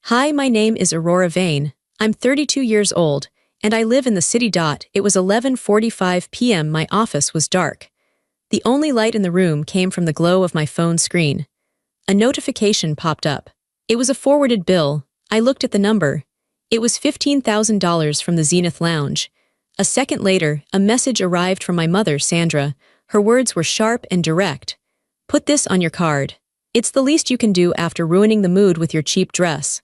Hi, my name is Aurora Vane. I'm 32 years old, and I live in the city. It was 11:45 p.m. My office was dark. The only light in the room came from the glow of my phone screen. A notification popped up. It was a forwarded bill. I looked at the number. It was $15,000 from the Zenith Lounge. A second later, a message arrived from my mother, Sandra. Her words were sharp and direct. "Put this on your card. It's the least you can do after ruining the mood with your cheap dress."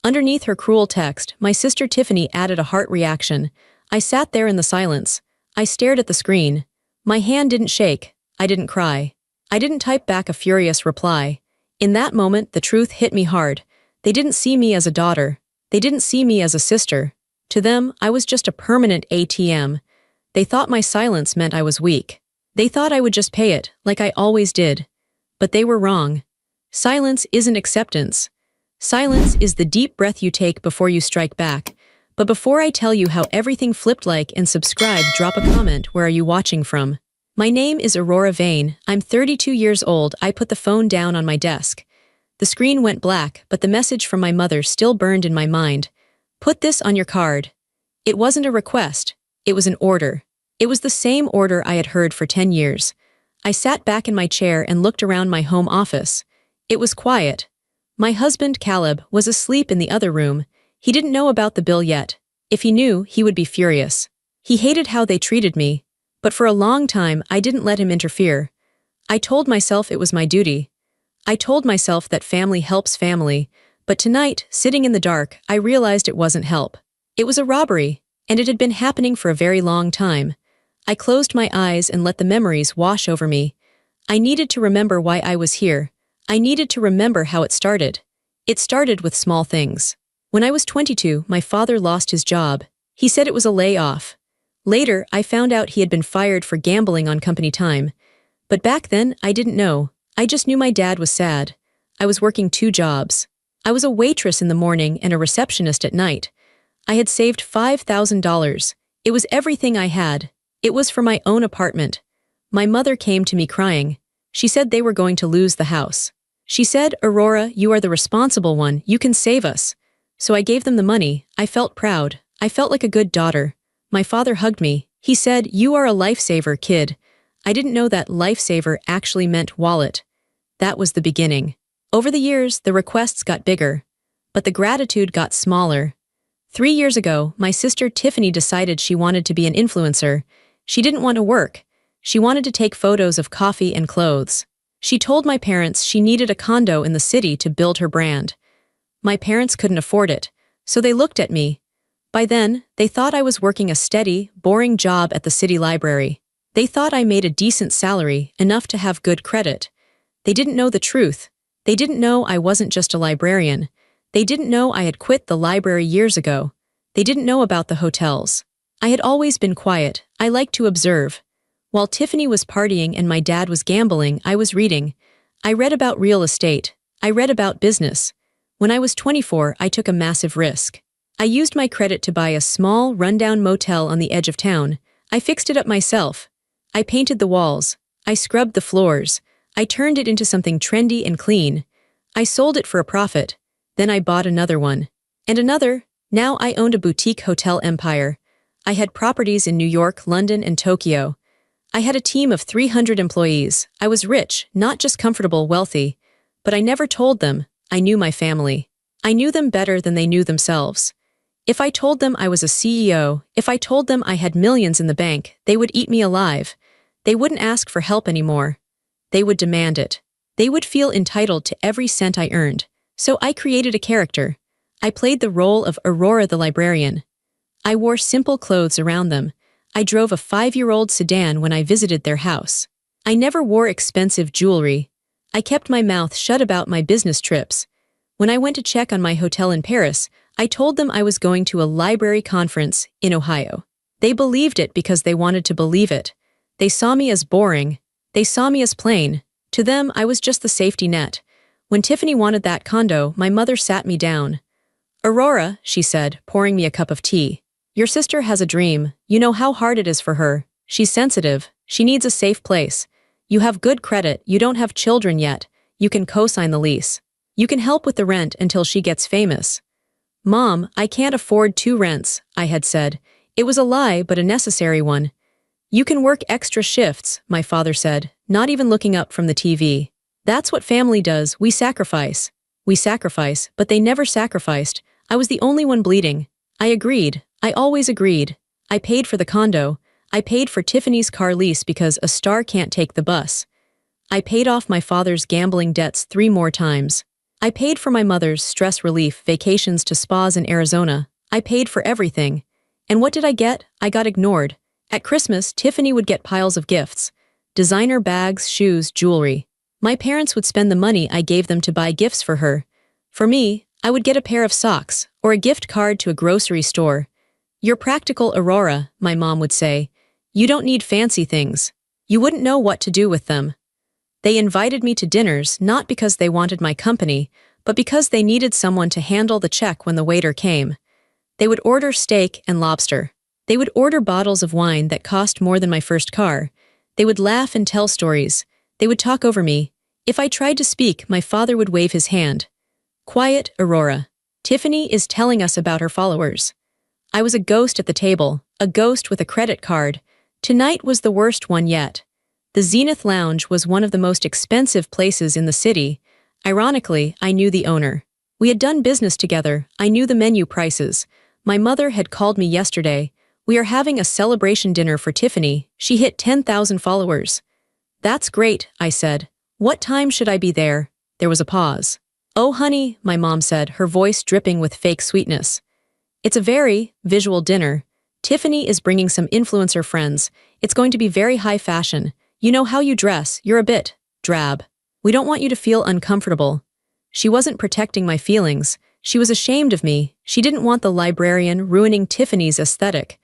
Underneath her cruel text, my sister Tiffany added a heart reaction. I sat there in the silence. I stared at the screen. My hand didn't shake. I didn't cry. I didn't type back a furious reply. In that moment, the truth hit me hard. They didn't see me as a daughter. They didn't see me as a sister. To them, I was just a permanent ATM. They thought my silence meant I was weak. They thought I would just pay it, like I always did. But they were wrong. Silence isn't acceptance. Silence is the deep breath you take before you strike back. But before I tell you how everything flipped, like and subscribe, drop a comment. Where are you watching from? My name is Aurora Vane. I'm 32 years old. I put the phone down on my desk. The screen went black, but the message from my mother still burned in my mind. "Put this on your card." It wasn't a request. It was an order. It was the same order I had heard for 10 years. I sat back in my chair and looked around my home office. It was quiet. My husband, Caleb, was asleep in the other room. He didn't know about the bill yet. If he knew, he would be furious. He hated how they treated me. But for a long time, I didn't let him interfere. I told myself it was my duty. I told myself that family helps family. But tonight, sitting in the dark, I realized it wasn't help. It was a robbery, and it had been happening for a very long time. I closed my eyes and let the memories wash over me. I needed to remember why I was here. I needed to remember how it started. It started with small things. When I was 22, my father lost his job. He said it was a layoff. Later, I found out he had been fired for gambling on company time. But back then, I didn't know. I just knew my dad was sad. I was working 2 jobs. I was a waitress in the morning and a receptionist at night. I had saved $5,000. It was everything I had. It was for my own apartment. My mother came to me crying. She said they were going to lose the house. She said, "Aurora, you are the responsible one. You can save us." So I gave them the money. I felt proud. I felt like a good daughter. My father hugged me. He said, "You are a lifesaver, kid." I didn't know that lifesaver actually meant wallet. That was the beginning. Over the years, the requests got bigger. But the gratitude got smaller. 3 years ago, my sister Tiffany decided she wanted to be an influencer. She didn't want to work. She wanted to take photos of coffee and clothes. She told my parents she needed a condo in the city to build her brand. My parents couldn't afford it, so they looked at me. By then, they thought I was working a steady, boring job at the city library. They thought I made a decent salary, enough to have good credit. They didn't know the truth. They didn't know I wasn't just a librarian. They didn't know I had quit the library years ago. They didn't know about the hotels. I had always been quiet. I liked to observe. While Tiffany was partying and my dad was gambling, I was reading. I read about real estate. I read about business. When I was 24, I took a massive risk. I used my credit to buy a small, rundown motel on the edge of town. I fixed it up myself. I painted the walls. I scrubbed the floors. I turned it into something trendy and clean. I sold it for a profit. Then I bought another one. And another. Now I owned a boutique hotel empire. I had properties in New York, London, and Tokyo. I had a team of 300 employees. I was rich, not just comfortable, wealthy. But I never told them. I knew my family. I knew them better than they knew themselves. If I told them I was a CEO, if I told them I had millions in the bank, they would eat me alive. They wouldn't ask for help anymore. They would demand it. They would feel entitled to every cent I earned. So I created a character. I played the role of Aurora the librarian. I wore simple clothes around them. I drove a 5-year-old sedan when I visited their house. I never wore expensive jewelry. I kept my mouth shut about my business trips. When I went to check on my hotel in Paris, I told them I was going to a library conference in Ohio. They believed it because they wanted to believe it. They saw me as boring. They saw me as plain. To them, I was just the safety net. When Tiffany wanted that condo, my mother sat me down. "Aurora," she said, pouring me a cup of tea. "Your sister has a dream. You know how hard it is for her. She's sensitive. She needs a safe place. You have good credit. You don't have children yet. You can co-sign the lease. You can help with the rent until she gets famous. Mom, I can't afford 2 rents, I had said. It was a lie, but a necessary one. You can work extra shifts, my father said, not even looking up from the TV. That's what family does, we sacrifice. We sacrifice, but they never sacrificed. I was the only one bleeding. I agreed. I always agreed. I paid for the condo. I paid for Tiffany's car lease because a star can't take the bus. I paid off my father's gambling debts 3 more times. I paid for my mother's stress relief vacations to spas in Arizona. I paid for everything. And what did I get? I got ignored. At Christmas, Tiffany would get piles of gifts. Designer bags, shoes, jewelry. My parents would spend the money I gave them to buy gifts for her. For me, I would get a pair of socks, or a gift card to a grocery store. You're practical, Aurora, my mom would say. You don't need fancy things. You wouldn't know what to do with them. They invited me to dinners not because they wanted my company, but because they needed someone to handle the check when the waiter came. They would order steak and lobster. They would order bottles of wine that cost more than my first car. They would laugh and tell stories. They would talk over me. If I tried to speak, my father would wave his hand. Quiet, Aurora. Tiffany is telling us about her followers. I was a ghost at the table, a ghost with a credit card. Tonight was the worst one yet. The Zenith Lounge was one of the most expensive places in the city. Ironically, I knew the owner. We had done business together. I knew the menu prices. My mother had called me yesterday. We are having a celebration dinner for Tiffany. She hit 10,000 followers. That's great, I said. What time should I be there? There was a pause. Oh, honey, my mom said, her voice dripping with fake sweetness. It's a very visual dinner. Tiffany is bringing some influencer friends. It's going to be very high fashion. You know how you dress, you're a bit drab. We don't want you to feel uncomfortable. She wasn't protecting my feelings. She was ashamed of me. She didn't want the librarian ruining Tiffany's aesthetic.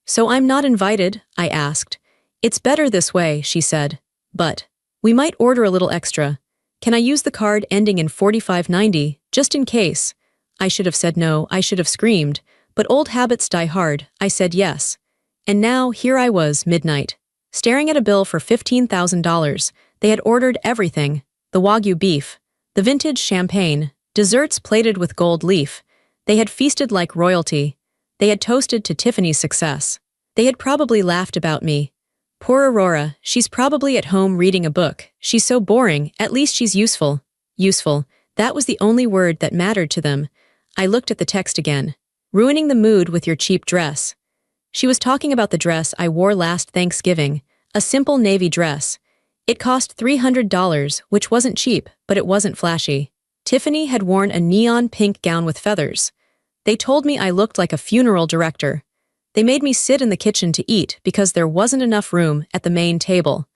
So I'm not invited, I asked. It's better this way, she said. But we might order a little extra. Can I use the card ending in 4590, just in case? I should have said no, I should have screamed. But old habits die hard. I said yes. And now, here I was, midnight. Staring at a bill for $15,000, they had ordered everything, the Wagyu beef, the vintage champagne, desserts plated with gold leaf. They had feasted like royalty. They had toasted to Tiffany's success. They had probably laughed about me. Poor Aurora, she's probably at home reading a book. She's so boring, at least she's useful. Useful, that was the only word that mattered to them. I looked at the text again. Ruining the mood with your cheap dress. She was talking about the dress I wore last Thanksgiving, a simple navy dress. It cost $300, which wasn't cheap, but it wasn't flashy. Tiffany had worn a neon pink gown with feathers. They told me I looked like a funeral director. They made me sit in the kitchen to eat because there wasn't enough room at the main table.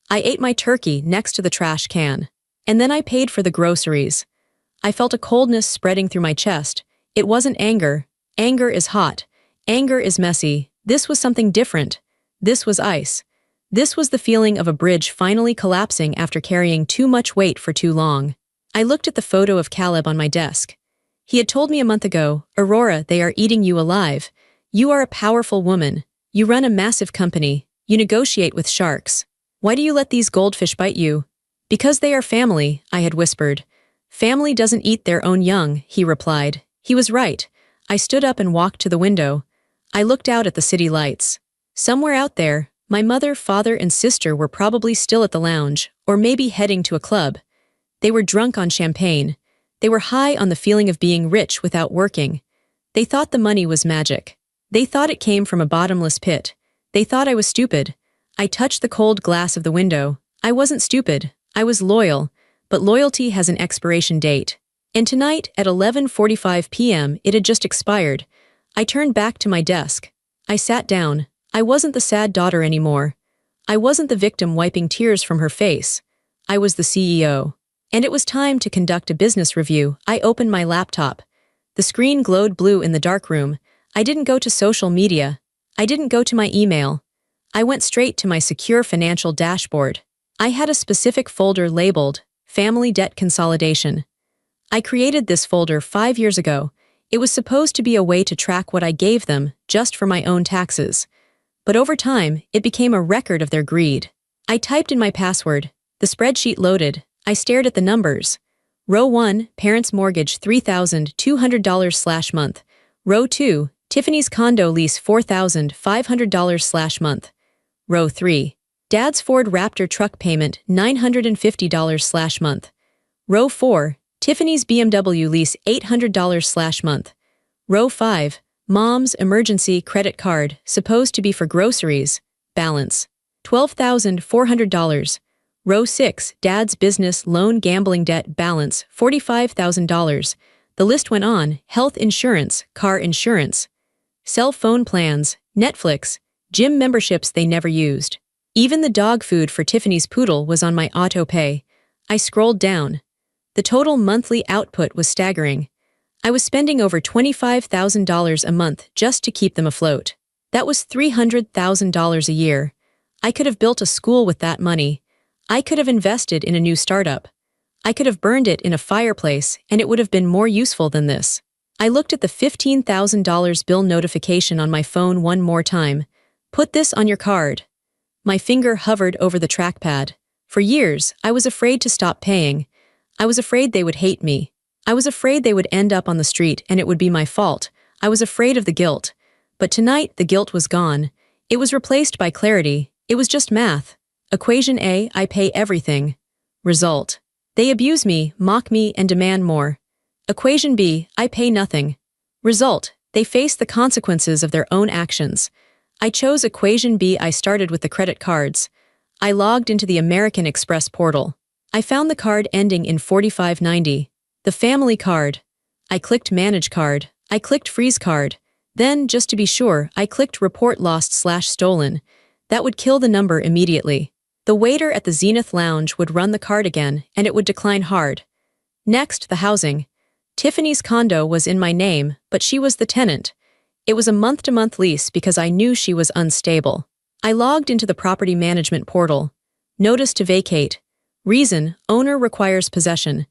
I ate my turkey next to the trash can. And then I paid for the groceries. I felt a coldness spreading through my chest. It wasn't anger. Anger is hot. Anger is messy. This was something different. This was ice. This was the feeling of a bridge finally collapsing after carrying too much weight for too long. I looked at the photo of Caleb on my desk. He had told me a month ago, Aurora, they are eating you alive. You are a powerful woman. You run a massive company. You negotiate with sharks. Why do you let these goldfish bite you? Because they are family, I had whispered. Family doesn't eat their own young, he replied. He was right. I stood up and walked to the window. I looked out at the city lights. Somewhere out there, my mother, father, and sister were probably still at the lounge, or maybe heading to a club. They were drunk on champagne. They were high on the feeling of being rich without working. They thought the money was magic. They thought it came from a bottomless pit. They thought I was stupid. I touched the cold glass of the window. I wasn't stupid. I was loyal. But loyalty has an expiration date. And tonight, at 11:45 p.m., it had just expired. I turned back to my desk. I sat down. I wasn't the sad daughter anymore. I wasn't the victim wiping tears from her face. I was the CEO. And it was time to conduct a business review. I opened my laptop. The screen glowed blue in the dark room. I didn't go to social media. I didn't go to my email. I went straight to my secure financial dashboard. I had a specific folder labeled Family Debt Consolidation. I created this folder 5 years ago. It was supposed to be a way to track what I gave them, just for my own taxes. But over time, it became a record of their greed. I typed in my password. The spreadsheet loaded. I stared at the numbers. Row 1, parents' mortgage $3,200/month. Row 2, Tiffany's condo lease $4,500/month. Row 3, dad's Ford Raptor truck payment $950/month. Row 4, Tiffany's BMW lease $800/month. Row 5, mom's emergency credit card, supposed to be for groceries, balance $12,400. Row 6, dad's business loan gambling debt balance $45,000. The list went on: health insurance, car insurance, cell phone plans, Netflix, gym memberships they never used. Even the dog food for Tiffany's poodle was on my auto-pay. I scrolled down. The total monthly output was staggering. I was spending over $25,000 a month just to keep them afloat. That was $300,000 a year. I could have built a school with that money. I could have invested in a new startup. I could have burned it in a fireplace, and it would have been more useful than this. I looked at the $15,000 bill notification on my phone one more time. Put this on your card. My finger hovered over the trackpad. For years, I was afraid to stop paying. I was afraid they would hate me. I was afraid they would end up on the street and it would be my fault. I was afraid of the guilt. But tonight, the guilt was gone. It was replaced by clarity. It was just math. Equation A, I pay everything. Result: they abuse me, mock me, and demand more. Equation B, I pay nothing. Result: they face the consequences of their own actions. I chose equation B. I started with the credit cards. I logged into the American Express portal. I found the card ending in 4590. The family card. I clicked Manage Card. I clicked Freeze Card. Then, just to be sure, I clicked Report Lost/Stolen. That would kill the number immediately. The waiter at the Zenith Lounge would run the card again, and it would decline hard. Next, the housing. Tiffany's condo was in my name, but she was the tenant. It was a month-to-month lease because I knew she was unstable. I logged into the property management portal. Notice to vacate. Reason: owner requires possession.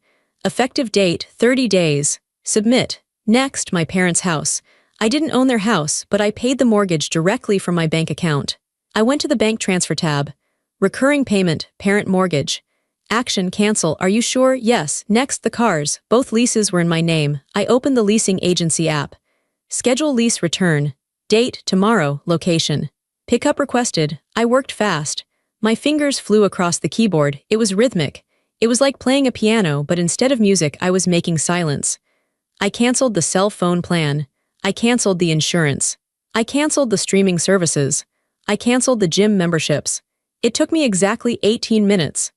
Effective date: 30 days. Submit. Next, my parents' house. I didn't own their house, but I paid the mortgage directly from my bank account. I went to the bank transfer tab. Recurring payment, parent mortgage. Action: cancel. Are you sure? Yes. Next, the cars. Both leases were in my name. I opened the leasing agency app. Schedule lease return. Date: tomorrow. Location: pickup requested. I worked fast. My fingers flew across the keyboard. It was rhythmic. It was like playing a piano, but instead of music, I was making silence. I canceled the cell phone plan. I canceled the insurance. I canceled the streaming services. I canceled the gym memberships. It took me exactly 18 minutes.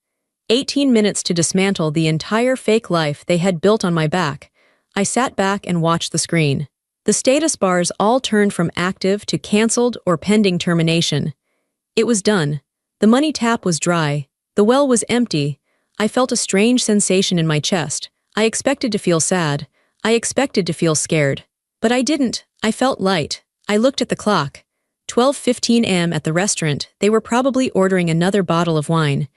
18 minutes to dismantle the entire fake life they had built on my back. I sat back and watched the screen. The status bars all turned from active to canceled or pending termination. It was done. The money tap was dry. The well was empty. I felt a strange sensation in my chest. I expected to feel sad. I expected to feel scared. But I didn't. I felt light. I looked at the clock. 12:15 a.m. at the restaurant. They were probably ordering another bottle of wine.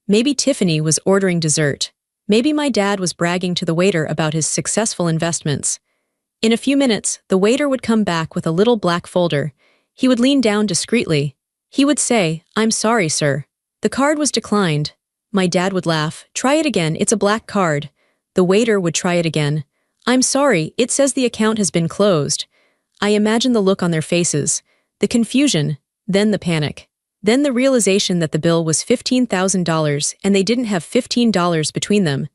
Maybe Tiffany was ordering dessert. Maybe my dad was bragging to the waiter about his successful investments. In a few minutes, the waiter would come back with a little black folder. He would lean down discreetly. He would say, "I'm sorry, sir. The card was declined." My dad would laugh. "Try it again, it's a black card." The waiter would try it again. "I'm sorry, it says the account has been closed." I imagined the look on their faces, the confusion, then the panic. Then the realization that the bill was $15,000 and they didn't have $15 between them.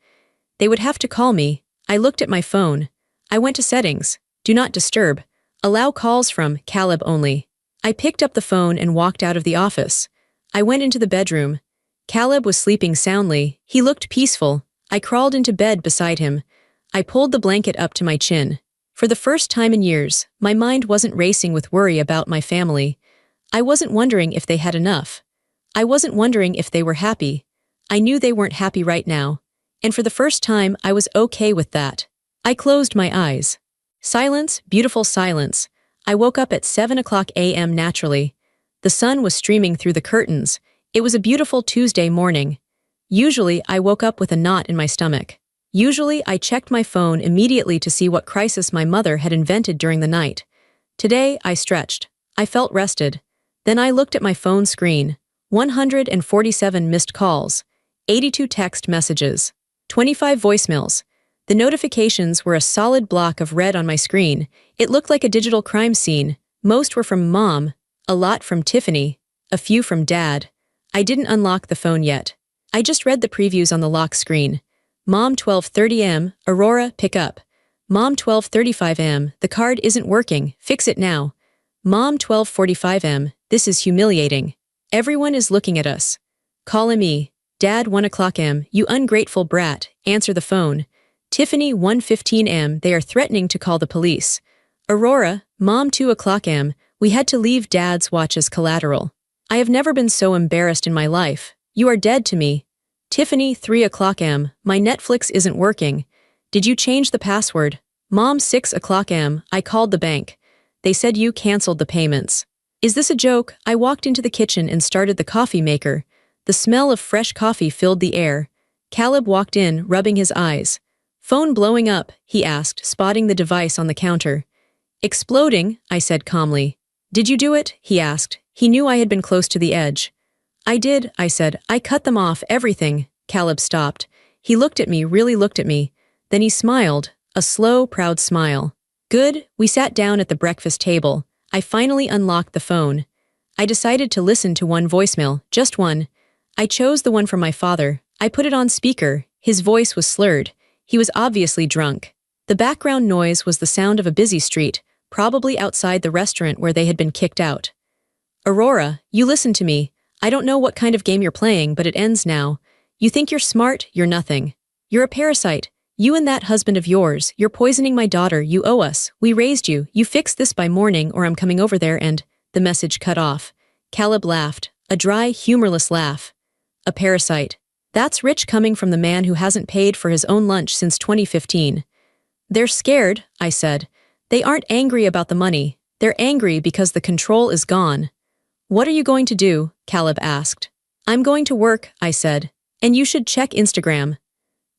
They would have to call me. I looked at my phone. I went to settings. Do not disturb. Allow calls from Caleb only. I picked up the phone and walked out of the office. I went into the bedroom. Caleb was sleeping soundly. He looked peaceful. I crawled into bed beside him. I pulled the blanket up to my chin. For the first time in years, my mind wasn't racing with worry about my family. I wasn't wondering if they had enough. I wasn't wondering if they were happy. I knew they weren't happy right now. And for the first time, I was okay with that. I closed my eyes. Silence, beautiful silence. I woke up at 7:00 a.m. naturally. The sun was streaming through the curtains. It was a beautiful Tuesday morning. Usually, I woke up with a knot in my stomach. Usually, I checked my phone immediately to see what crisis my mother had invented during the night. Today, I stretched. I felt rested. Then I looked at my phone screen. 147 missed calls. 82 text messages. 25 voicemails. The notifications were a solid block of red on my screen. It looked like a digital crime scene. Most were from Mom, a lot from Tiffany, a few from Dad. I didn't unlock the phone yet. I just read the previews on the lock screen. Mom 12:30 am, Aurora, pick up. Mom 12:35 am, the card isn't working, fix it now. Mom 12:45 am, this is humiliating. Everyone is looking at us. Call me. Dad 1 o'clock am, you ungrateful brat, answer the phone. Tiffany 1:15 am, they are threatening to call the police. Aurora, Mom 2 o'clock am, we had to leave Dad's watch as collateral. I have never been so embarrassed in my life. You are dead to me. Tiffany 3 o'clock am, my Netflix isn't working. Did you change the password? Mom 6 o'clock am, I called the bank. They said you canceled the payments. Is this a joke? I walked into the kitchen and started the coffee maker. The smell of fresh coffee filled the air. Caleb walked in, rubbing his eyes. Phone blowing up, he asked, spotting the device on the counter. Exploding, I said calmly. Did you do it? He asked. He knew I had been close to the edge. I did, I said. I cut them off, everything. Caleb stopped. He looked at me, really looked at me. Then he smiled, a slow, proud smile. Good, we sat down at the breakfast table. I finally unlocked the phone. I decided to listen to one voicemail, just one. I chose the one from my father. I put it on speaker. His voice was slurred. He was obviously drunk. The background noise was the sound of a busy street, probably outside the restaurant where they had been kicked out. Aurora, you listen to me. I don't know what kind of game you're playing, but it ends now. You think you're smart, you're nothing. You're a parasite. You and that husband of yours, you're poisoning my daughter, you owe us. We raised you. You fix this by morning or I'm coming over there and… The message cut off. Caleb laughed, a dry, humorless laugh. A parasite. That's rich coming from the man who hasn't paid for his own lunch since 2015. They're scared, I said. They aren't angry about the money. They're angry because the control is gone. What are you going to do? Caleb asked. I'm going to work, I said. And you should check Instagram.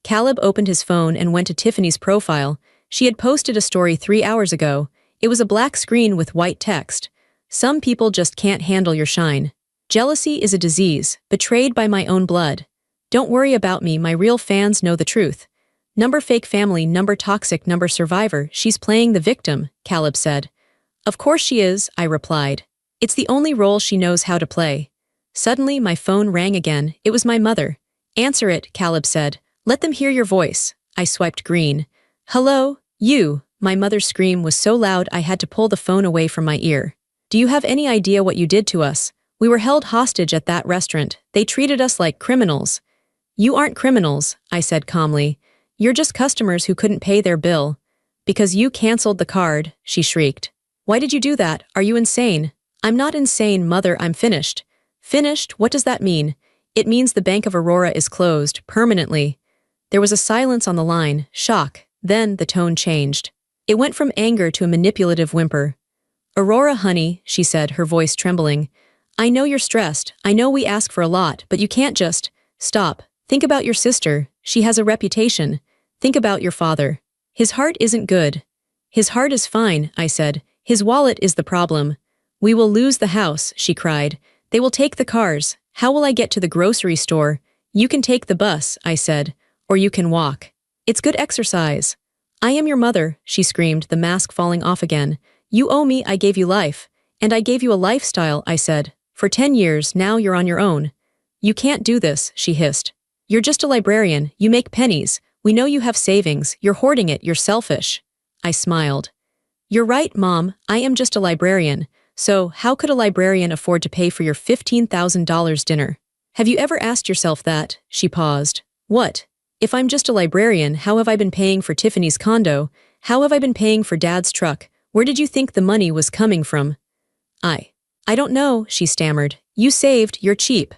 Caleb opened his phone and went to Tiffany's profile. She had posted a story 3 hours ago. It was a black screen with white text. Some people just can't handle your shine. Jealousy is a disease, betrayed by my own blood. Don't worry about me, my real fans know the truth. Number fake family, number toxic, number survivor, she's playing the victim, Caleb said. Of course she is, I replied. It's the only role she knows how to play. Suddenly my phone rang again, it was my mother. Answer it, Caleb said. Let them hear your voice. I swiped green. Hello, you. My mother's scream was so loud I had to pull the phone away from my ear. Do you have any idea what you did to us? We were held hostage at that restaurant. They treated us like criminals. You aren't criminals, I said calmly. You're just customers who couldn't pay their bill. Because you canceled the card, she shrieked. Why did you do that? Are you insane? I'm not insane, Mother, I'm finished. Finished? What does that mean? It means the Bank of Aurora is closed, permanently. There was a silence on the line, shock. Then the tone changed. It went from anger to a manipulative whimper. Aurora, honey, she said, her voice trembling. I know you're stressed. I know we ask for a lot, but you can't just… Stop. Think about your sister. She has a reputation. Think about your father. His heart isn't good. His heart is fine, I said. His wallet is the problem. We will lose the house, she cried. They will take the cars. How will I get to the grocery store? You can take the bus, I said. Or you can walk. It's good exercise. I am your mother, she screamed, the mask falling off again. You owe me, I gave you life. And I gave you a lifestyle, I said. For 10 years, now you're on your own. You can't do this, she hissed. You're just a librarian, you make pennies. We know you have savings, you're hoarding it, you're selfish. I smiled. You're right, Mom, I am just a librarian. So, how could a librarian afford to pay for your $15,000 dinner? Have you ever asked yourself that? She paused. What? If I'm just a librarian, how have I been paying for Tiffany's condo? How have I been paying for Dad's truck? Where did you think the money was coming from? I don't know, she stammered. You saved, you're cheap.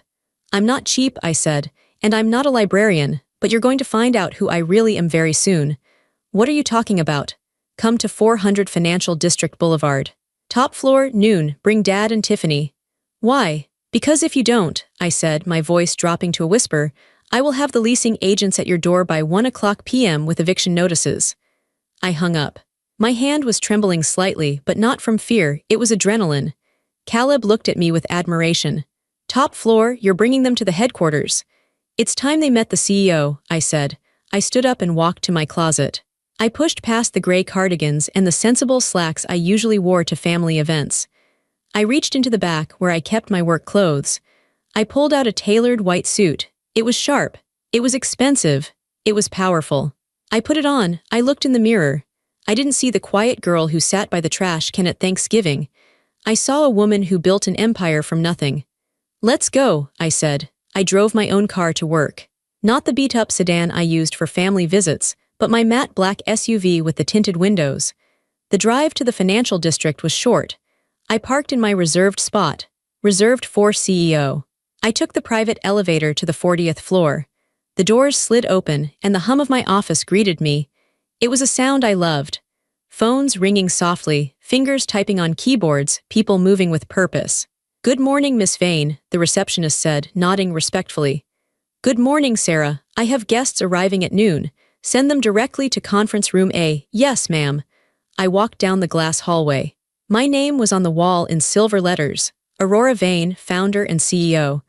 I'm not cheap, I said. And I'm not a librarian, but you're going to find out who I really am very soon. What are you talking about? Come to 400 Financial District Boulevard. Top floor, noon, bring Dad and Tiffany. Why? Because if you don't, I said, my voice dropping to a whisper, I will have the leasing agents at your door by 1 o'clock p.m. with eviction notices. I hung up. My hand was trembling slightly, but not from fear, it was adrenaline. Caleb looked at me with admiration. Top floor, you're bringing them to the headquarters. It's time they met the CEO, I said. I stood up and walked to my closet. I pushed past the gray cardigans and the sensible slacks I usually wore to family events. I reached into the back where I kept my work clothes. I pulled out a tailored white suit. It was sharp. It was expensive. It was powerful. I put it on. I looked in the mirror. I didn't see the quiet girl who sat by the trash can at Thanksgiving. I saw a woman who built an empire from nothing. "Let's go," I said. I drove my own car to work. Not the beat-up sedan I used for family visits, but my matte black SUV with the tinted windows. The drive to the financial district was short. I parked in my reserved spot, reserved for CEO. I took the private elevator to the 40th floor. The doors slid open, and the hum of my office greeted me. It was a sound I loved. Phones ringing softly, fingers typing on keyboards, people moving with purpose. "Good morning, Miss Vane," the receptionist said, nodding respectfully. "Good morning, Sarah. I have guests arriving at noon. Send them directly to conference room A." "Yes, ma'am." I walked down the glass hallway. My name was on the wall in silver letters. Aurora Vane, founder and CEO.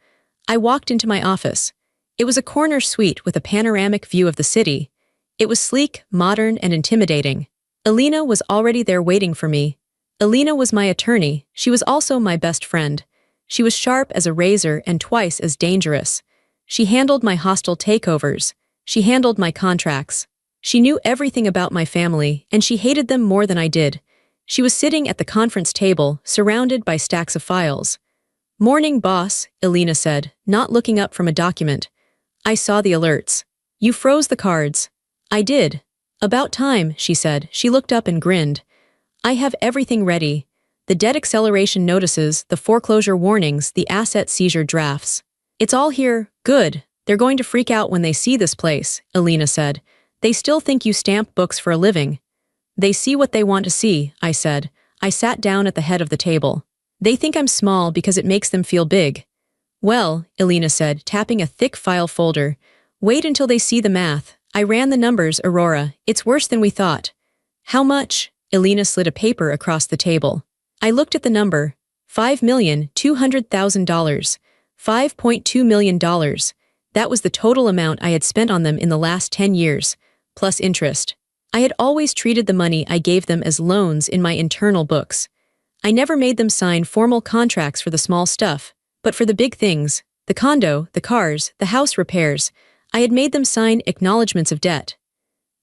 I walked into my office. It was a corner suite with a panoramic view of the city. It was sleek, modern, and intimidating. Alina was already there waiting for me. Alina was my attorney. She was also my best friend. She was sharp as a razor and twice as dangerous. She handled my hostile takeovers. She handled my contracts. She knew everything about my family, and she hated them more than I did. She was sitting at the conference table, surrounded by stacks of files. "Morning, boss," Alina said, not looking up from a document. I saw the alerts. "You froze the cards." "I did." "About time," she said. She looked up and grinned. "I have everything ready. The debt acceleration notices, the foreclosure warnings, the asset seizure drafts. It's all here." "Good. They're going to freak out when they see this place," Alina said. "They still think you stamp books for a living." "They see what they want to see," I said. I sat down at the head of the table. "They think I'm small because it makes them feel big." "Well," Alina said, tapping a thick file folder. "Wait until they see the math. I ran the numbers, Aurora. It's worse than we thought." "How much?" Alina slid a paper across the table. I looked at the number. $5,200,000. $5.2 million. That was the total amount I had spent on them in the last 10 years, plus interest. I had always treated the money I gave them as loans in my internal books. I never made them sign formal contracts for the small stuff, but for the big things, the condo, the cars, the house repairs, I had made them sign acknowledgments of debt.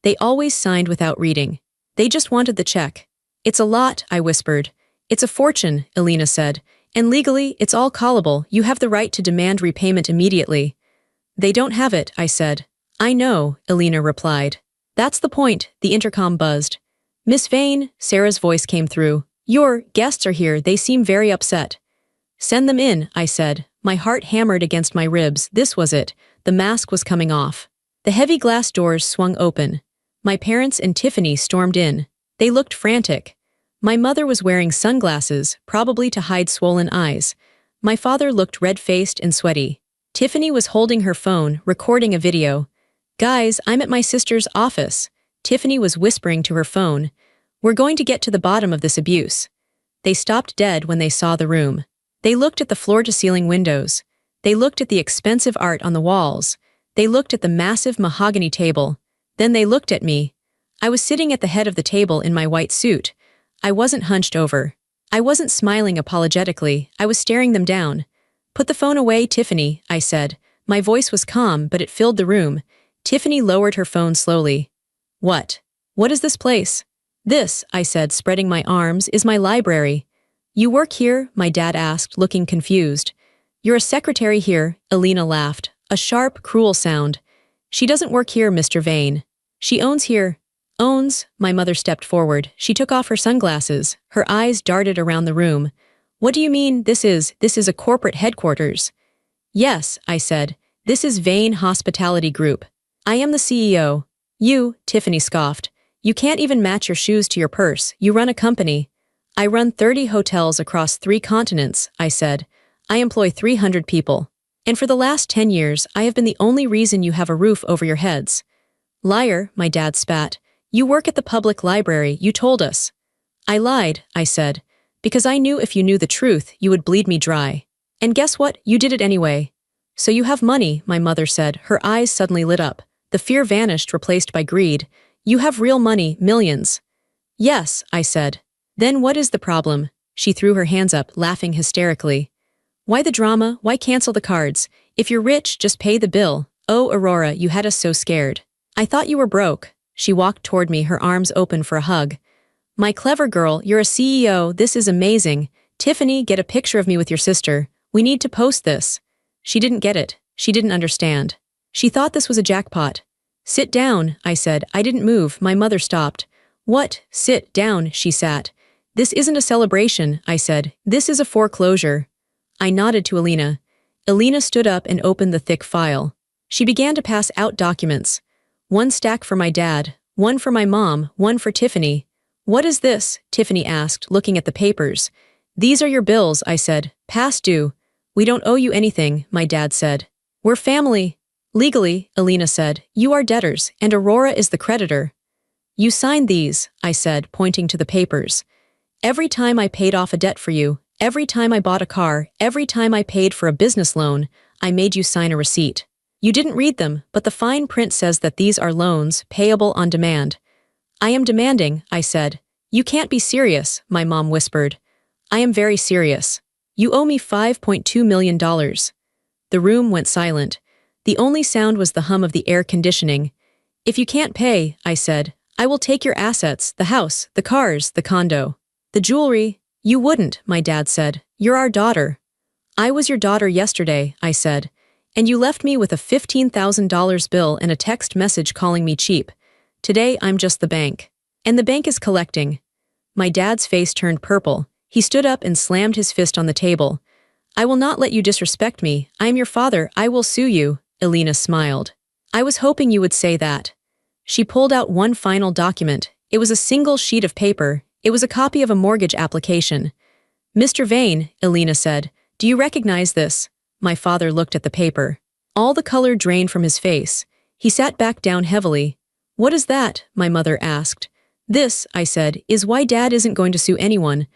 They always signed without reading. They just wanted the check. "It's a lot," I whispered. "It's a fortune," Alina said. "And legally, it's all callable. You have the right to demand repayment immediately." "They don't have it," I said. "I know," Alina replied. "That's the point," the intercom buzzed. "Miss Vane," Sarah's voice came through. "Your guests are here. They seem very upset." "Send them in," I said. My heart hammered against my ribs. This was it. The mask was coming off. The heavy glass doors swung open. My parents and Tiffany stormed in. They looked frantic. My mother was wearing sunglasses, probably to hide swollen eyes. My father looked red-faced and sweaty. Tiffany was holding her phone, recording a video. "Guys, I'm at my sister's office." Tiffany was whispering to her phone. "We're going to get to the bottom of this abuse." They stopped dead when they saw the room. They looked at the floor-to-ceiling windows. They looked at the expensive art on the walls. They looked at the massive mahogany table. Then they looked at me. I was sitting at the head of the table in my white suit. I wasn't hunched over. I wasn't smiling apologetically. I was staring them down. "Put the phone away, Tiffany," I said. My voice was calm, but it filled the room. Tiffany lowered her phone slowly. "What? What is this place?" "This," I said, spreading my arms, "is my library." "You work here?" my dad asked, looking confused. "You're a secretary here," Alina laughed. A sharp, cruel sound. "She doesn't work here, Mr. Vane. She owns here." "Owns?" My mother stepped forward. She took off her sunglasses. Her eyes darted around the room. "What do you mean, this is a corporate headquarters?" "Yes," I said. "This is Vane Hospitality Group. I am the CEO." "You," Tiffany scoffed. "You can't even match your shoes to your purse. You run a company." "I run 30 hotels across 3 continents," I said. "I employ 300 people. And for the last 10 years, I have been the only reason you have a roof over your heads." "Liar," my dad spat. "You work at the public library, you told us." "I lied," I said, "because I knew if you knew the truth, you would bleed me dry. And guess what? You did it anyway." "So you have money," my mother said, her eyes suddenly lit up. The fear vanished, replaced by greed. You have real money, millions. Yes, I said. Then what is the problem? She threw her hands up, laughing hysterically. Why the drama? Why cancel the cards? If you're rich, just pay the bill. Oh, Aurora, you had us so scared. I thought you were broke. She walked toward me, her arms open for a hug. My clever girl, you're a CEO, this is amazing. Tiffany, get a picture of me with your sister. We need to post this. She didn't get it. She didn't understand. She thought this was a jackpot. Sit down, I said. I didn't move. My mother stopped. What? Sit down, she sat. This isn't a celebration, I said. This is a foreclosure. I nodded to Alina. Alina stood up and opened the thick file. She began to pass out documents. One stack for my dad, one for my mom, one for Tiffany. What is this? Tiffany asked, looking at the papers. These are your bills, I said. Past due. We don't owe you anything, my dad said. We're family. Legally, Alina said, you are debtors, and Aurora is the creditor. You signed these, I said, pointing to the papers. Every time I paid off a debt for you, every time I bought a car, every time I paid for a business loan, I made you sign a receipt. You didn't read them, but the fine print says that these are loans, payable on demand. I am demanding, I said. You can't be serious, my mom whispered. I am very serious. You owe me $5.2 million. The room went silent. The only sound was the hum of the air conditioning. If you can't pay, I said, I will take your assets, the house, the cars, the condo. The jewelry. You wouldn't, my dad said. You're our daughter. I was your daughter yesterday, I said. And you left me with a $15,000 bill and a text message calling me cheap. Today I'm just the bank. And the bank is collecting. My dad's face turned purple. He stood up and slammed his fist on the table. I will not let you disrespect me. I am your father. I will sue you. Alina smiled. I was hoping you would say that. She pulled out one final document. It was a single sheet of paper. It was a copy of a mortgage application. Mr. Vane, Alina said, do you recognize this? My father looked at the paper. All the color drained from his face. He sat back down heavily. What is that? My mother asked. This, I said, is why Dad isn't going to sue anyone.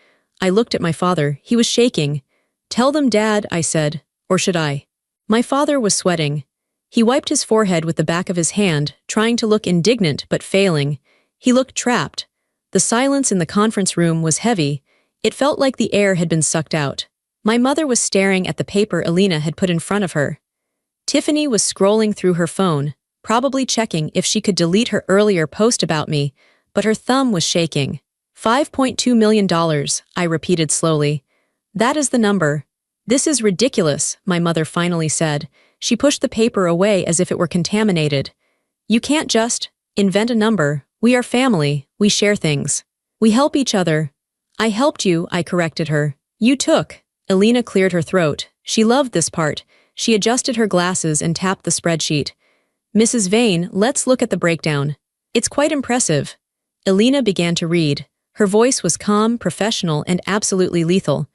I looked at my father. He was shaking. Tell them, Dad, I said. Or should I? My father was sweating. He wiped his forehead with the back of his hand, trying to look indignant but failing. He looked trapped. The silence in the conference room was heavy. It felt like the air had been sucked out. My mother was staring at the paper Alina had put in front of her. Tiffany was scrolling through her phone, probably checking if she could delete her earlier post about me, but her thumb was shaking. $5.2 million, I repeated slowly. That is the number. This is ridiculous, my mother finally said. She pushed the paper away as if it were contaminated. You can't just invent a number. We are family. We share things. We help each other. I helped you, I corrected her. You took. Alina cleared her throat. She loved this part. She adjusted her glasses and tapped the spreadsheet. Mrs. Vane, let's look at the breakdown. It's quite impressive. Alina began to read. Her voice was calm, professional, and absolutely lethal.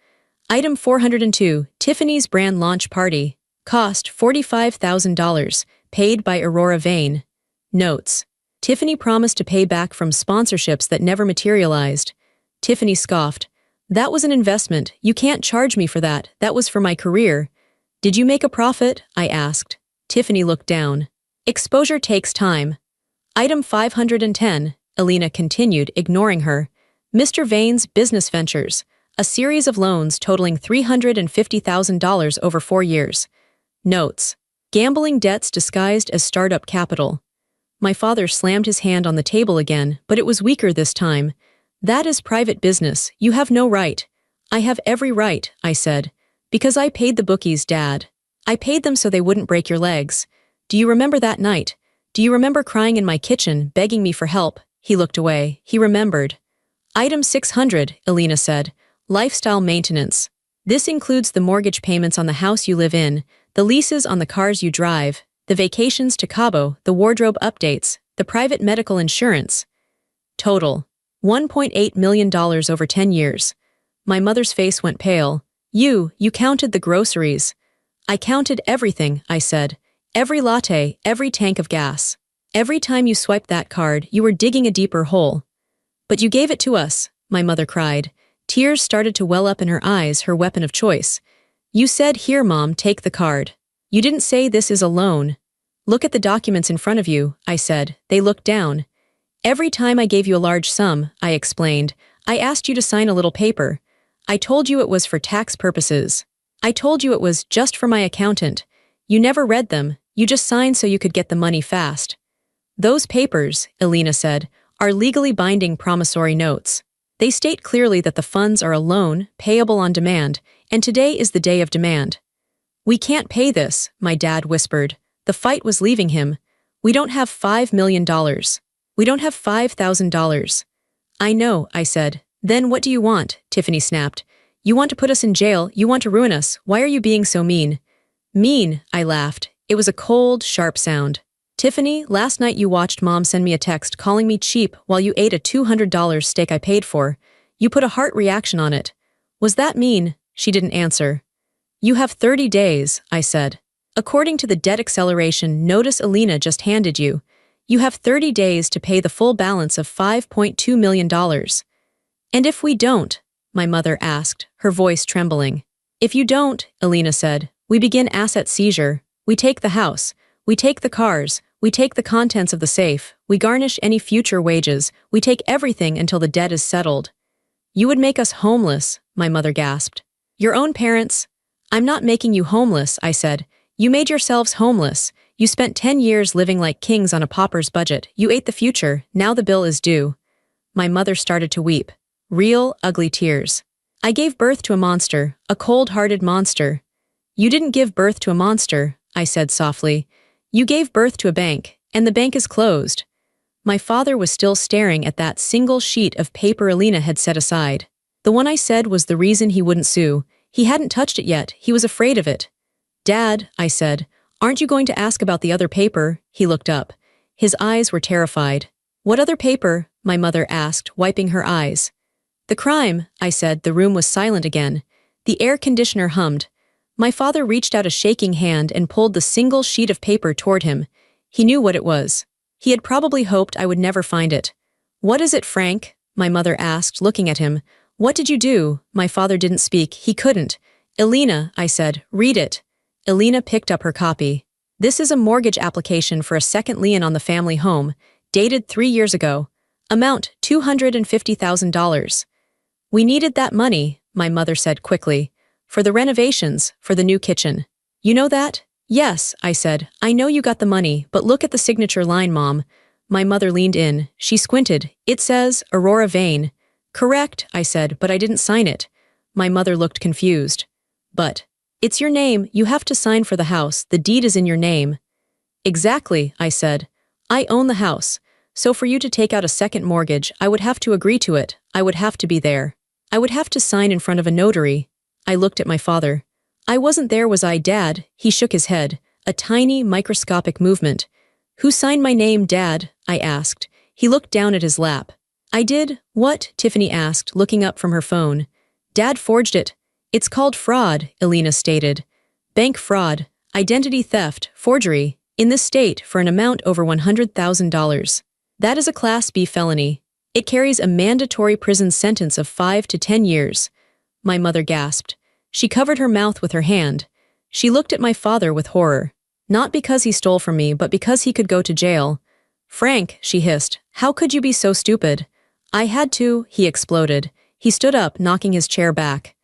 Item 402, Tiffany's brand launch party. Cost $45,000. Paid by Aurora Vane. Notes. Tiffany promised to pay back from sponsorships that never materialized. Tiffany scoffed. That was an investment. You can't charge me for that. That was for my career. Did you make a profit? I asked. Tiffany looked down. Exposure takes time. Item 510, Alina continued, ignoring her. Mr. Vane's business ventures. A series of loans totaling $350,000 over 4 years. Notes. Gambling debts disguised as startup capital. My father slammed his hand on the table again, but it was weaker this time. That is private business. You have no right. I have every right, I said. Because I paid the bookies, Dad. I paid them so they wouldn't break your legs. Do you remember that night? Do you remember crying in my kitchen, begging me for help? He looked away. He remembered. Item 600, Alina said. Lifestyle maintenance. This includes the mortgage payments on the house you live in, the leases on the cars you drive, the vacations to Cabo, the wardrobe updates, the private medical insurance. Total. $1.8 million over 10 years. My mother's face went pale. You counted the groceries. I counted everything, I said. Every latte, every tank of gas. Every time you swiped that card, you were digging a deeper hole. But you gave it to us, my mother cried. Tears started to well up in her eyes, her weapon of choice. You said, here, Mom, take the card. You didn't say this is a loan. Look at the documents in front of you, I said. They looked down. Every time I gave you a large sum, I explained, I asked you to sign a little paper. I told you it was for tax purposes. I told you it was just for my accountant. You never read them, you just signed so you could get the money fast. Those papers, Elena said, are legally binding promissory notes. They state clearly that the funds are a loan, payable on demand, and today is the day of demand. We can't pay this, my dad whispered. The fight was leaving him. We don't have $5 million. We don't have $5,000. I know, I said. Then what do you want? Tiffany snapped. You want to put us in jail, you want to ruin us, why are you being so mean? Mean, I laughed. It was a cold, sharp sound. Tiffany, last night you watched Mom send me a text calling me cheap while you ate a $200 steak I paid for. You put a heart reaction on it. Was that mean? She didn't answer. You have 30 days, I said. According to the debt acceleration notice Elena just handed you, you have 30 days to pay the full balance of $5.2 million. And if we don't? My mother asked, her voice trembling. If you don't, Elena said, we begin asset seizure. We take the house. We take the cars. We take the contents of the safe. We garnish any future wages. We take everything until the debt is settled. You would make us homeless, my mother gasped. Your own parents? I'm not making you homeless, I said. You made yourselves homeless. You spent 10 years living like kings on a pauper's budget. You ate the future. Now the bill is due. My mother started to weep. Real, ugly tears. I gave birth to a monster, a cold-hearted monster. You didn't give birth to a monster, I said softly. You gave birth to a bank, and the bank is closed. My father was still staring at that single sheet of paper Elena had set aside. The one I said was the reason he wouldn't sue. He hadn't touched it yet, he was afraid of it. Dad, I said, aren't you going to ask about the other paper? He looked up. His eyes were terrified. What other paper? My mother asked, wiping her eyes. The crime, I said. The room was silent again. The air conditioner hummed. My father reached out a shaking hand and pulled the single sheet of paper toward him. He knew what it was. He had probably hoped I would never find it. What is it, Frank? My mother asked, looking at him. What did you do? My father didn't speak. He couldn't. Elena, I said, read it. Elena picked up her copy. This is a mortgage application for a second lien on the family home, dated 3 years ago. Amount $250,000. We needed that money, my mother said quickly. For the renovations, for the new kitchen. You know that? Yes, I said. I know you got the money, but look at the signature line, Mom. My mother leaned in. She squinted. It says, Aurora Vane. Correct, I said, but I didn't sign it. My mother looked confused. But, it's your name, you have to sign for the house, the deed is in your name. Exactly, I said. I own the house, so for you to take out a second mortgage, I would have to agree to it, I would have to be there. I would have to sign in front of a notary. I looked at my father. I wasn't there, was I, Dad? He shook his head, a tiny, microscopic movement. Who signed my name, Dad? I asked. He looked down at his lap. I did? What? Tiffany asked, looking up from her phone. Dad forged it. It's called fraud, Elena stated. Bank fraud, identity theft, forgery, in this state for an amount over $100,000. That is a Class B felony. It carries a mandatory prison sentence of 5 to 10 years. My mother gasped. She covered her mouth with her hand. She looked at my father with horror. Not because he stole from me, but because he could go to jail. Frank, she hissed, how could you be so stupid? I had to, he exploded. He stood up, knocking his chair back.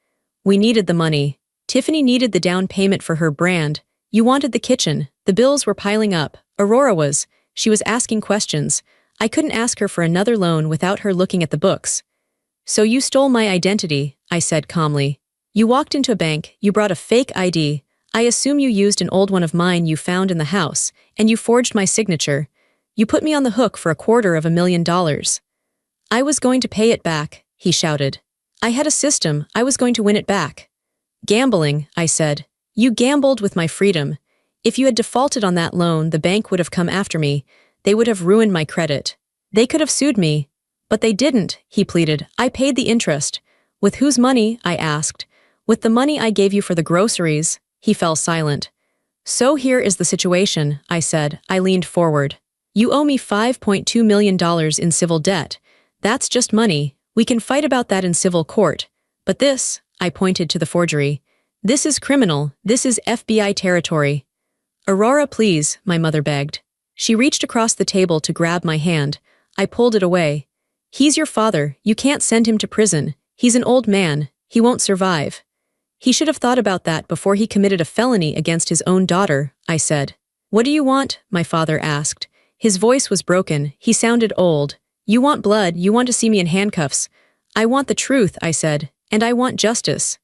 We needed the money. Tiffany needed the down payment for her brand. You wanted the kitchen. The bills were piling up. Aurora was. She was asking questions. I couldn't ask her for another loan without her looking at the books. So you stole my identity, I said calmly. You walked into a bank, you brought a fake ID. I assume you used an old one of mine you found in the house, and you forged my signature. You put me on the hook for $250,000. I was going to pay it back, he shouted. I had a system, I was going to win it back. Gambling, I said. You gambled with my freedom. If you had defaulted on that loan, the bank would have come after me. They would have ruined my credit. They could have sued me. But they didn't, he pleaded. I paid the interest. With whose money? I asked. With the money I gave you for the groceries. He fell silent. So here is the situation, I said. I leaned forward. You owe me $5.2 million in civil debt. That's just money. We can fight about that in civil court. But this, I pointed to the forgery. This is criminal. This is FBI territory. Aurora, please, my mother begged. She reached across the table to grab my hand. I pulled it away. He's your father, you can't send him to prison. He's an old man, he won't survive. He should have thought about that before he committed a felony against his own daughter, I said. What do you want? My father asked. His voice was broken, he sounded old. You want blood, you want to see me in handcuffs. I want the truth, I said, and I want justice.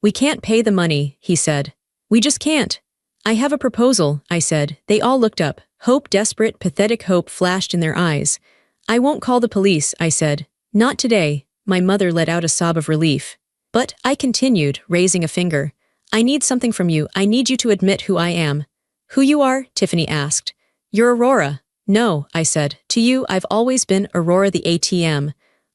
We can't pay the money, he said. We just can't. I have a proposal, I said. They all looked up. Hope, desperate, pathetic hope flashed in their eyes. I won't call the police, I said. Not today. My mother let out a sob of relief. But, I continued, raising a finger. I need something from you, I need you to admit who I am. Who you are? Tiffany asked. You're Aurora. No, I said. To you, I've always been Aurora the ATM.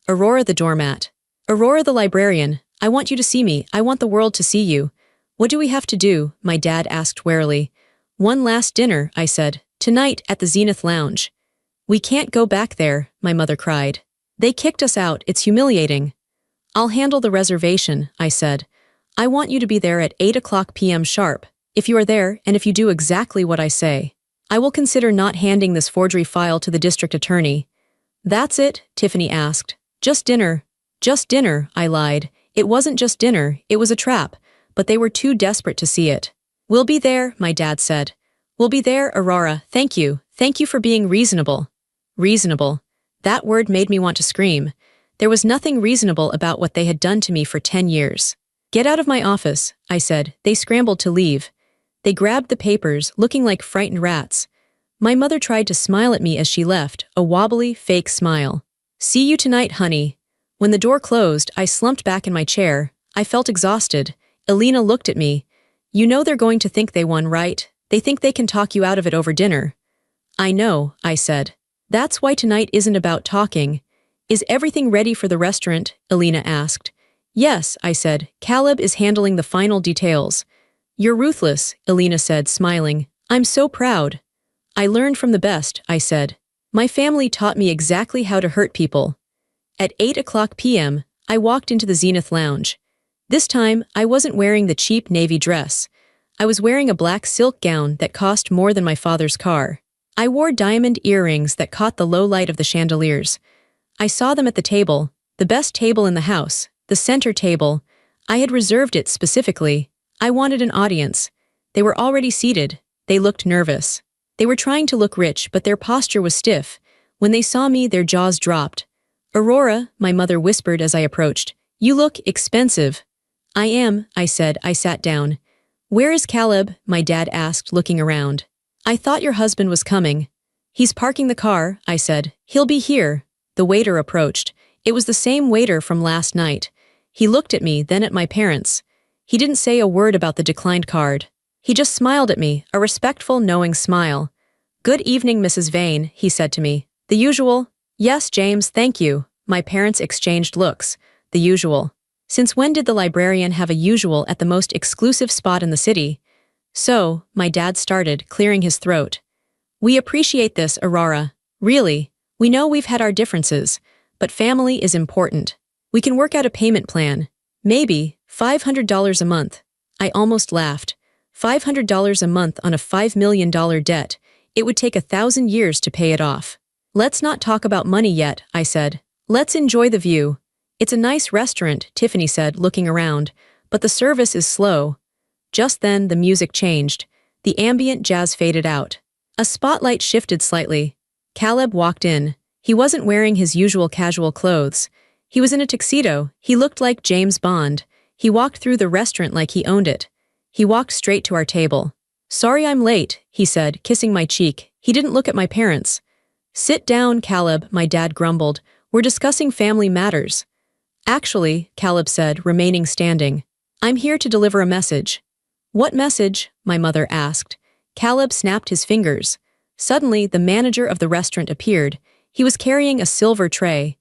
Aurora the doormat. Aurora the librarian. I want you to see me, I want the world to see you. What do we have to do? My dad asked warily. One last dinner, I said. Tonight at the Zenith Lounge. We can't go back there, my mother cried. They kicked us out, it's humiliating. I'll handle the reservation, I said. I want you to be there at 8:00 p.m. sharp. If you are there, and if you do exactly what I say, I will consider not handing this forgery file to the district attorney. That's it? Tiffany asked. Just dinner. Just dinner, I lied. It wasn't just dinner, it was a trap, but they were too desperate to see it. We'll be there, my dad said. We'll be there, Aurora, thank you for being reasonable. Reasonable. That word made me want to scream. There was nothing reasonable about what they had done to me for 10 years. Get out of my office, I said. They scrambled to leave. They grabbed the papers, looking like frightened rats. My mother tried to smile at me as she left, a wobbly, fake smile. See you tonight, honey. When the door closed, I slumped back in my chair. I felt exhausted. Elena looked at me. You know they're going to think they won, right? They think they can talk you out of it over dinner. I know, I said. That's why tonight isn't about talking. Is everything ready for the restaurant? Elena asked. Yes, I said. Caleb is handling the final details. You're ruthless, Elena said, smiling. I'm so proud. I learned from the best, I said. My family taught me exactly how to hurt people. At 8:00 p.m., I walked into the Zenith Lounge. This time, I wasn't wearing the cheap navy dress. I was wearing a black silk gown that cost more than my father's car. I wore diamond earrings that caught the low light of the chandeliers. I saw them at the table, the best table in the house, the center table. I had reserved it specifically. I wanted an audience. They were already seated. They looked nervous. They were trying to look rich, but their posture was stiff. When they saw me, their jaws dropped. Aurora, my mother whispered as I approached. You look expensive. I am, I said. I sat down. Where is Caleb? My dad asked, looking around. I thought your husband was coming. He's parking the car, I said. He'll be here. The waiter approached. It was the same waiter from last night. He looked at me, then at my parents. He didn't say a word about the declined card. He just smiled at me, a respectful, knowing smile. Good evening, Mrs. Vane, he said to me. The usual? Yes, James, thank you. My parents exchanged looks. The usual. Since when did the librarian have a usual at the most exclusive spot in the city? So, my dad started, clearing his throat. We appreciate this, Aurora. Really. We know we've had our differences, but family is important. We can work out a payment plan. Maybe $500 a month. I almost laughed. $500 a month on a $5 million debt. It would take 1,000 years to pay it off. Let's not talk about money yet, I said. Let's enjoy the view. It's a nice restaurant, Tiffany said, looking around, but the service is slow. Just then, the music changed. The ambient jazz faded out. A spotlight shifted slightly. Caleb walked in. He wasn't wearing his usual casual clothes. He was in a tuxedo. He looked like James Bond. He walked through the restaurant like he owned it. He walked straight to our table. Sorry I'm late, he said, kissing my cheek. He didn't look at my parents. Sit down, Caleb, my dad grumbled. We're discussing family matters. Actually, Caleb said, remaining standing. I'm here to deliver a message. What message? My mother asked. Caleb snapped his fingers. Suddenly, the manager of the restaurant appeared. He was carrying a silver tray.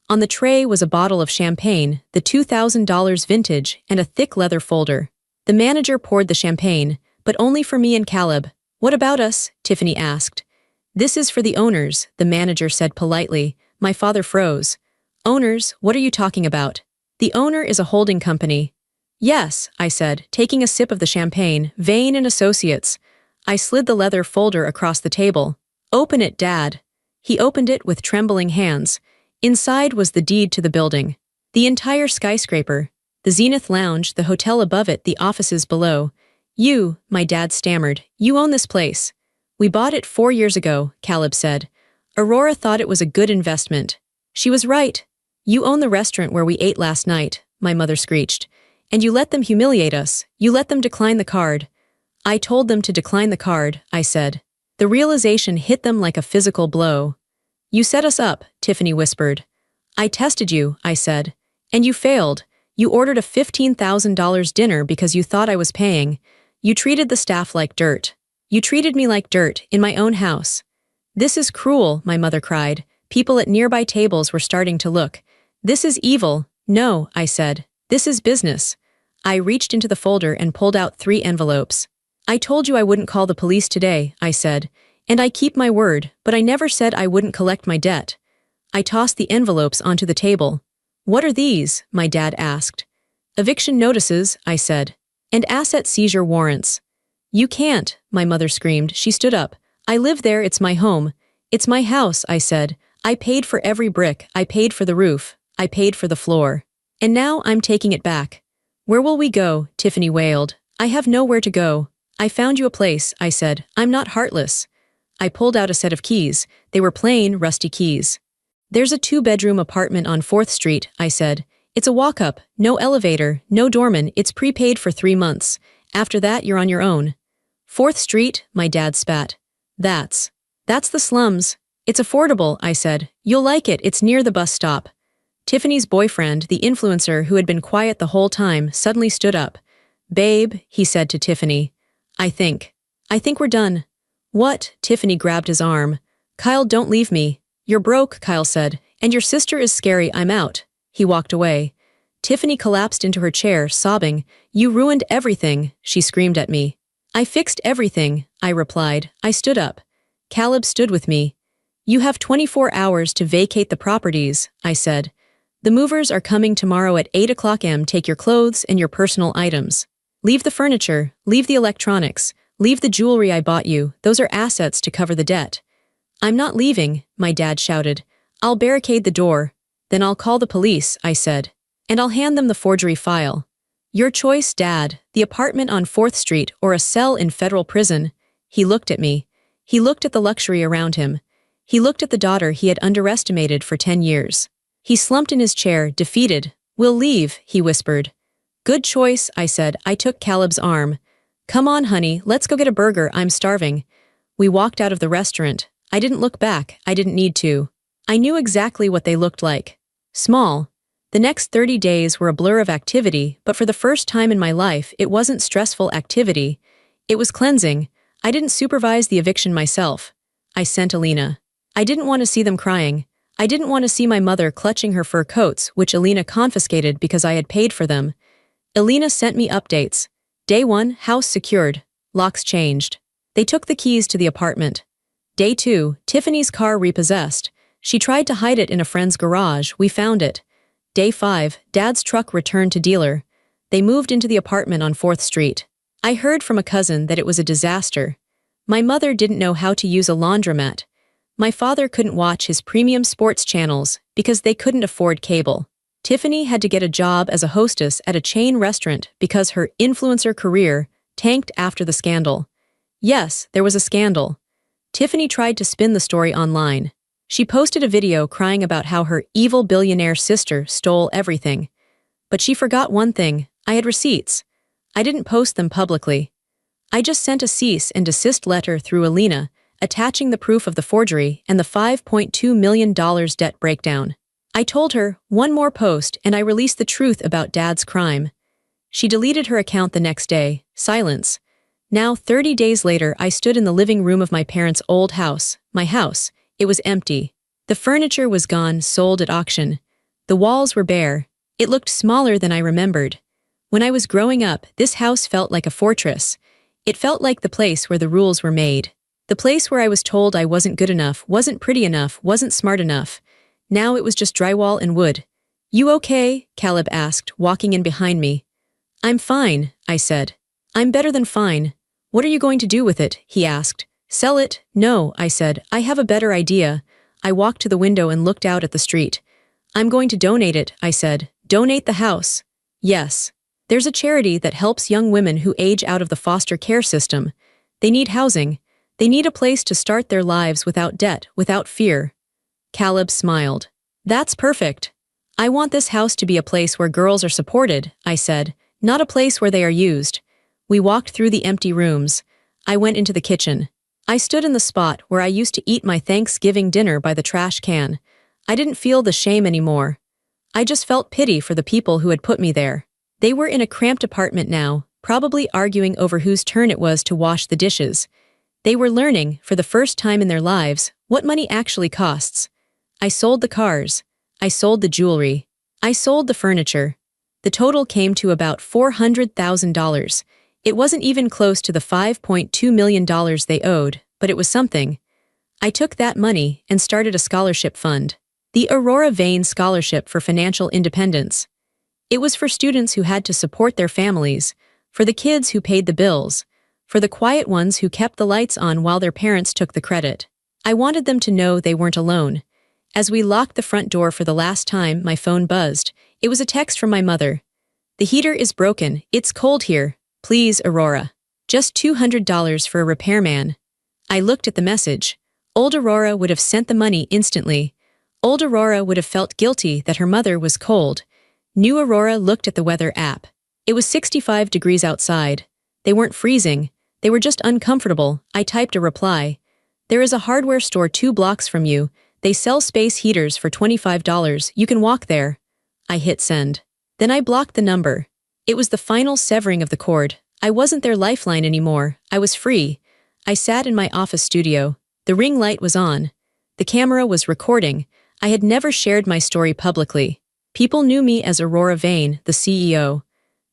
On the tray was a bottle of champagne, the $2,000 vintage, and a thick leather folder. The manager poured the champagne, but only for me and Caleb. What about us? Tiffany asked. This is for the owners, the manager said politely. My father froze. Owners, what are you talking about? The owner is a holding company. Yes, I said, taking a sip of the champagne, Vane and Associates. I slid the leather folder across the table. Open it, Dad. He opened it with trembling hands. Inside was the deed to the building. The entire skyscraper. The Zenith Lounge, the hotel above it, the offices below. You, my dad stammered, you own this place. We bought it 4 years ago, Caleb said. Aurora thought it was a good investment. She was right. You own the restaurant where we ate last night, my mother screeched. And you let them humiliate us. You let them decline the card. I told them to decline the card, I said. The realization hit them like a physical blow. You set us up, Tiffany whispered. I tested you, I said. And you failed. You ordered a $15,000 dinner because you thought I was paying. You treated the staff like dirt. You treated me like dirt in my own house. This is cruel, my mother cried. People at nearby tables were starting to look. This is evil. No, I said. This is business. I reached into the folder and pulled out 3 envelopes. I told you I wouldn't call the police today, I said. And I keep my word, but I never said I wouldn't collect my debt. I tossed the envelopes onto the table. What are these? My dad asked. Eviction notices, I said. And asset seizure warrants. You can't, my mother screamed. She stood up. I live there, it's my home. It's my house, I said. I paid for every brick, I paid for the roof, I paid for the floor. And now I'm taking it back. Where will we go? Tiffany wailed. I have nowhere to go. I found you a place, I said. I'm not heartless. I pulled out a set of keys. They were plain, rusty keys. There's a 2-bedroom apartment on 4th Street, I said. It's a walk-up, no elevator, no doorman, it's prepaid for 3 months. After that, you're on your own. 4th Street, my dad spat. That's the slums. It's affordable, I said. You'll like it, it's near the bus stop. Tiffany's boyfriend, the influencer who had been quiet the whole time, suddenly stood up. Babe, he said to Tiffany. I think we're done. What? Tiffany grabbed his arm. Kyle, don't leave me. You're broke, Kyle said. And your sister is scary, I'm out. He walked away. Tiffany collapsed into her chair, sobbing. You ruined everything, she screamed at me. I fixed everything, I replied. I stood up. Caleb stood with me. You have 24 hours to vacate the properties, I said. The movers are coming tomorrow at 8 o'clock am. Take your clothes and your personal items. Leave the furniture, leave the electronics, leave the jewelry I bought you. Those are assets to cover the debt. I'm not leaving, my dad shouted. I'll barricade the door. Then I'll call the police, I said. And I'll hand them the forgery file. Your choice, Dad, the apartment on 4th Street or a cell in federal prison. He looked at me. He looked at the luxury around him. He looked at the daughter he had underestimated for 10 years. He slumped in his chair, defeated. We'll leave, he whispered. Good choice, I said. I took Caleb's arm. Come on, honey, let's go get a burger, I'm starving. We walked out of the restaurant. I didn't look back, I didn't need to. I knew exactly what they looked like. Small. The next 30 days were a blur of activity, but for the first time in my life, it wasn't stressful activity. It was cleansing. I didn't supervise the eviction myself. I sent Alina. I didn't want to see them crying. I didn't want to see my mother clutching her fur coats, which Alina confiscated because I had paid for them. Alina sent me updates. Day 1, house secured. Locks changed. They took the keys to the apartment. Day 2, Tiffany's car repossessed. She tried to hide it in a friend's garage. We found it. Day 5, Dad's truck returned to dealer. They moved into the apartment on 4th Street. I heard from a cousin that it was a disaster. My mother didn't know how to use a laundromat. My father couldn't watch his premium sports channels because they couldn't afford cable. Tiffany had to get a job as a hostess at a chain restaurant because her influencer career tanked after the scandal. Yes, there was a scandal. Tiffany tried to spin the story online. She posted a video crying about how her evil billionaire sister stole everything. But she forgot one thing. I had receipts. I didn't post them publicly. I just sent a cease and desist letter through Alina, attaching the proof of the forgery and the $5.2 million debt breakdown. I told her, one more post and I released the truth about Dad's crime. She deleted her account the next day. Silence. Now, 30 days later, I stood in the living room of my parents' old house, my house. It was empty. The furniture was gone, sold at auction. The walls were bare. It looked smaller than I remembered. When I was growing up, this house felt like a fortress. It felt like the place where the rules were made. The place where I was told I wasn't good enough, wasn't pretty enough, wasn't smart enough. Now it was just drywall and wood. You okay? Caleb asked, walking in behind me. I'm fine, I said. I'm better than fine. What are you going to do with it? He asked. Sell it? No, I said. I have a better idea. I walked to the window and looked out at the street. I'm going to donate it, I said. Donate the house. Yes. There's a charity that helps young women who age out of the foster care system. They need housing. They need a place to start their lives without debt, without fear. Caleb smiled. That's perfect. I want this house to be a place where girls are supported, I said, not a place where they are used. We walked through the empty rooms. I went into the kitchen. I stood in the spot where I used to eat my Thanksgiving dinner by the trash can. I didn't feel the shame anymore. I just felt pity for the people who had put me there. They were in a cramped apartment now, probably arguing over whose turn it was to wash the dishes. They were learning, for the first time in their lives, what money actually costs. I sold the cars. I sold the jewelry. I sold the furniture. The total came to about $400,000. It wasn't even close to the $5.2 million they owed, but it was something. I took that money and started a scholarship fund. The Aurora Vane Scholarship for Financial Independence. It was for students who had to support their families, for the kids who paid the bills, for the quiet ones who kept the lights on while their parents took the credit. I wanted them to know they weren't alone. As we locked the front door for the last time, my phone buzzed. It was a text from my mother. The heater is broken. It's cold here. Please, Aurora. Just $200 for a repairman. I looked at the message. Old Aurora would have sent the money instantly. Old Aurora would have felt guilty that her mother was cold. New Aurora looked at the weather app. It was 65 degrees outside. They weren't freezing. They were just uncomfortable. I typed a reply. There is a hardware store 2 blocks from you. They sell space heaters for $25. You can walk there. I hit send. Then I blocked the number. It was the final severing of the cord. I wasn't their lifeline anymore. I was free. I sat in my office studio. The ring light was on. The camera was recording. I had never shared my story publicly. People knew me as Aurora Vane, the CEO.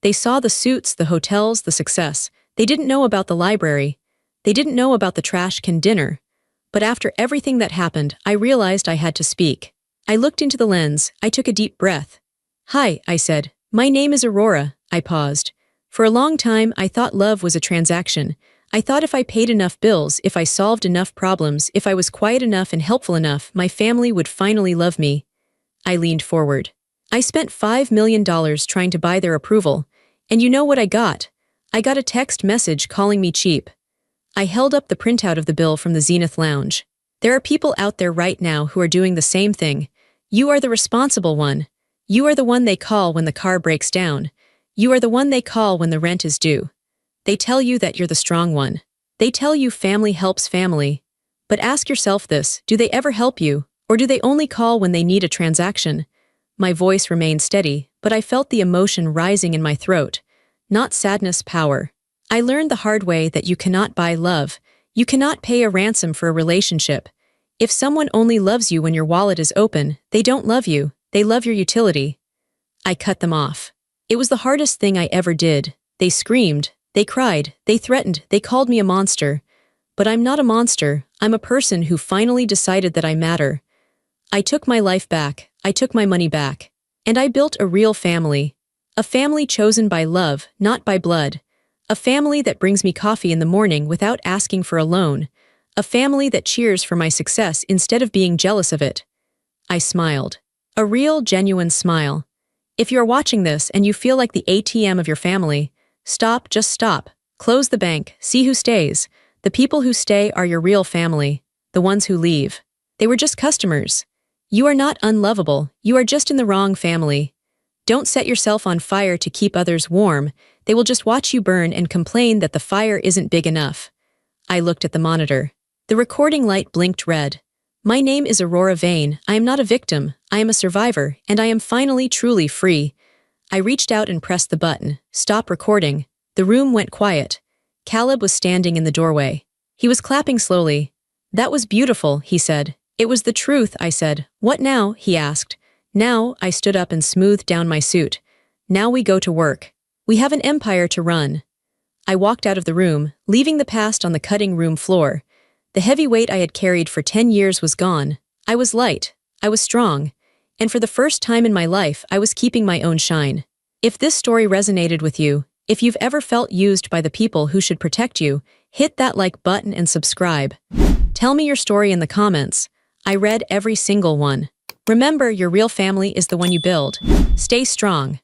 They saw the suits, the hotels, the success. They didn't know about the library. They didn't know about the trash can dinner. But after everything that happened, I realized I had to speak. I looked into the lens. I took a deep breath. Hi, I said. My name is Aurora. I paused. For a long time, I thought love was a transaction. I thought if I paid enough bills, if I solved enough problems, if I was quiet enough and helpful enough, my family would finally love me. I leaned forward. I spent $5 million trying to buy their approval. And you know what I got? I got a text message calling me cheap. I held up the printout of the bill from the Zenith Lounge. There are people out there right now who are doing the same thing. You are the responsible one. You are the one they call when the car breaks down. You are the one they call when the rent is due. They tell you that you're the strong one. They tell you family helps family. But ask yourself this, do they ever help you, or do they only call when they need a transaction? My voice remained steady, but I felt the emotion rising in my throat. Not sadness, power. I learned the hard way that you cannot buy love. You cannot pay a ransom for a relationship. If someone only loves you when your wallet is open, they don't love you, they love your utility. I cut them off. It was the hardest thing I ever did. They screamed, they cried, they threatened, they called me a monster. But I'm not a monster, I'm a person who finally decided that I matter. I took my life back, I took my money back. And I built a real family. A family chosen by love, not by blood. A family that brings me coffee in the morning without asking for a loan. A family that cheers for my success instead of being jealous of it. I smiled. A real, genuine smile. If you're watching this and you feel like the ATM of your family, stop, just stop. Close the bank, see who stays. The people who stay are your real family. The ones who leave. They were just customers. You are not unlovable, you are just in the wrong family. Don't set yourself on fire to keep others warm. They will just watch you burn and complain that the fire isn't big enough. I looked at the monitor. The recording light blinked red. My name is Aurora Vane. I am not a victim. I am a survivor, and I am finally truly free. I reached out and pressed the button. Stop recording. The room went quiet. Caleb was standing in the doorway. He was clapping slowly. That was beautiful, he said. It was the truth, I said. What now? He asked. Now, I stood up and smoothed down my suit. Now we go to work. We have an empire to run. I walked out of the room, leaving the past on the cutting room floor. The heavy weight I had carried for 10 years was gone. I was light. I was strong. And for the first time in my life, I was keeping my own shine. If this story resonated with you, If you've ever felt used by the people who should protect you, hit that like button and subscribe. Tell me your story in the comments. I read every single one. Remember, your real family is the one you build. Stay strong.